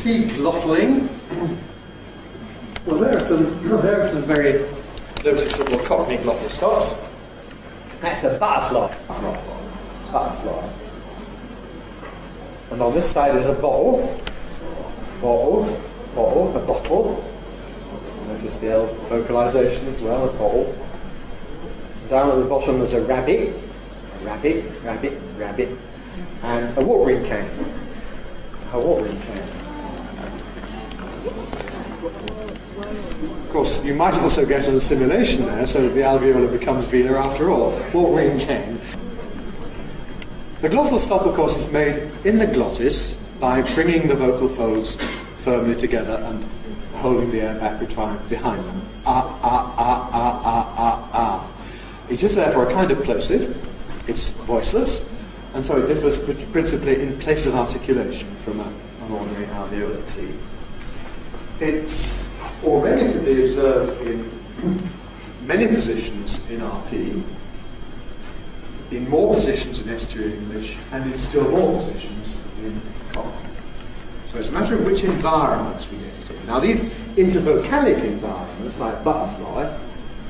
T Glottaling. Well, there are some very noticeable Cockney glottal stops. That's a butterfly. Butterfly. And on this side is a bottle. A bottle. Notice the L vocalization as well, a bottle. Down at the bottom there's a rabbit, and a watering can. Of course, you might also get an assimilation there, so that the alveolar becomes velar after all. Watering can. The glottal stop, of course, is made in the glottis by bringing the vocal folds firmly together and holding the air back behind them. It is therefore a kind of plosive. It's voiceless, and so it differs principally in place of articulation from an ordinary alveolar T. It's already to be observed in many positions in RP, in more positions in Estuary English, and in still more positions in Cockney. So it's a matter of which environments we get it in. Now these intervocalic environments, like butterfly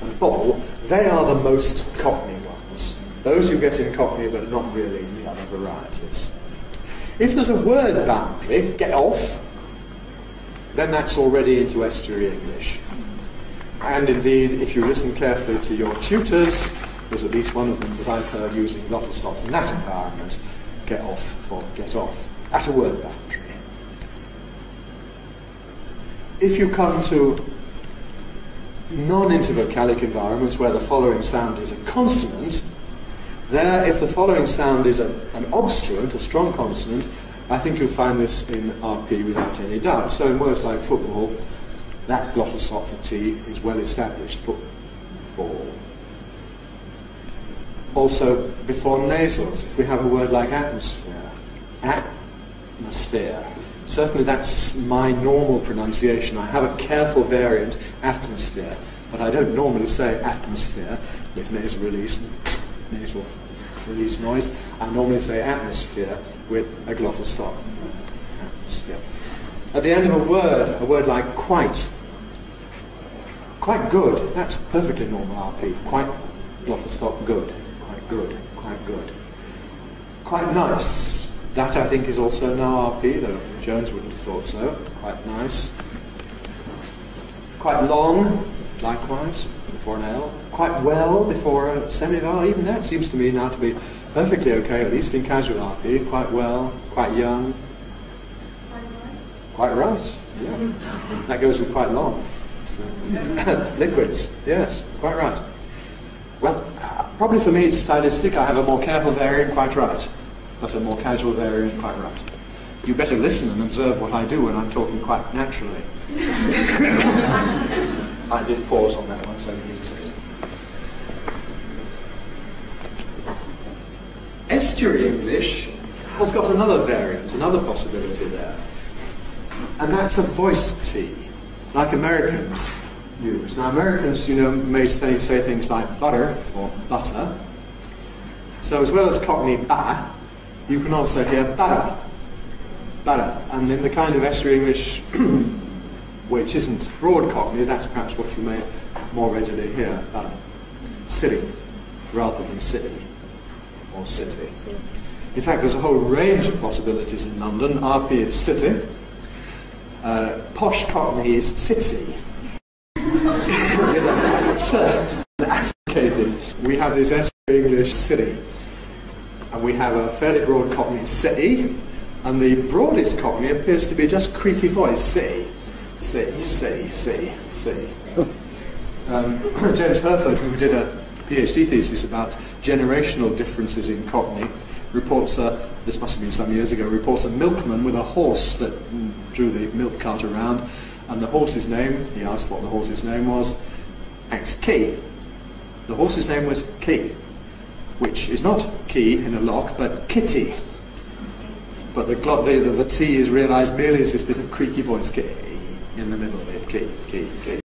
and bottle, they are the most Cockney ones. Those you get in Cockney, but not really in the other varieties. If there's a word boundary, get off, then that's already into Estuary English. And indeed, if you listen carefully to your tutors, there's at least one of them that I've heard using glottal stops in that environment, get off for get off, at a word boundary. If you come to non-intervocalic environments where the following sound is a consonant, there, if the following sound is an obstruent, a strong consonant, I think you'll find this in RP without any doubt. So in words like football, that glottal stop for T is well established, football. Also, before nasals, if we have a word like atmosphere, certainly that's my normal pronunciation. I have a careful variant, atmosphere, but I don't normally say atmosphere with nasal release noise. I normally say atmosphere with a glottal stop. Atmosphere. At the end of a word like quite good, that's perfectly normal RP. Quite, glottal stop, good. Quite good. Quite nice. That, I think, is also now RP, though Jones wouldn't have thought so. Quite nice. Quite long, likewise, before an L. Quite well before a semivowel. Even that seems to me now to be perfectly okay, at least in casual RP. Quite well, quite young. Quite right, yeah. That goes with quite long. Liquids, yes, quite right. Well, probably for me it's stylistic. I have a more careful variant, quite right, but a more casual variant, quite right. You better listen and observe what I do when I'm talking quite naturally. I did pause on that one, so you need to. Estuary English has got another variant, another possibility there, and that's a voiced T, like Americans use. Now Americans, may say things like butter for butter. So as well as Cockney ba, you can also hear butter. And in the kind of Estuary English which isn't broad Cockney, that's perhaps what you may more readily hear. Silly, rather than city, or city. In fact, there's a whole range of possibilities in London. RP is city. Posh Cockney is city. It's affricated. We have this Estuary English city. And we have a fairly broad Cockney city. And the broadest Cockney appears to be just creaky voice, C. James Herford, who did a PhD thesis about generational differences in Cockney, reports, this must have been some years ago, reports a milkman with a horse that drew the milk cart around, and the horse's name, he asked what the horse's name was, asked Key. The horse's name was Key, which is not key in a lock, but kitty. But the T is realised merely as this bit of creaky voice, Key, in the middle of it, Key.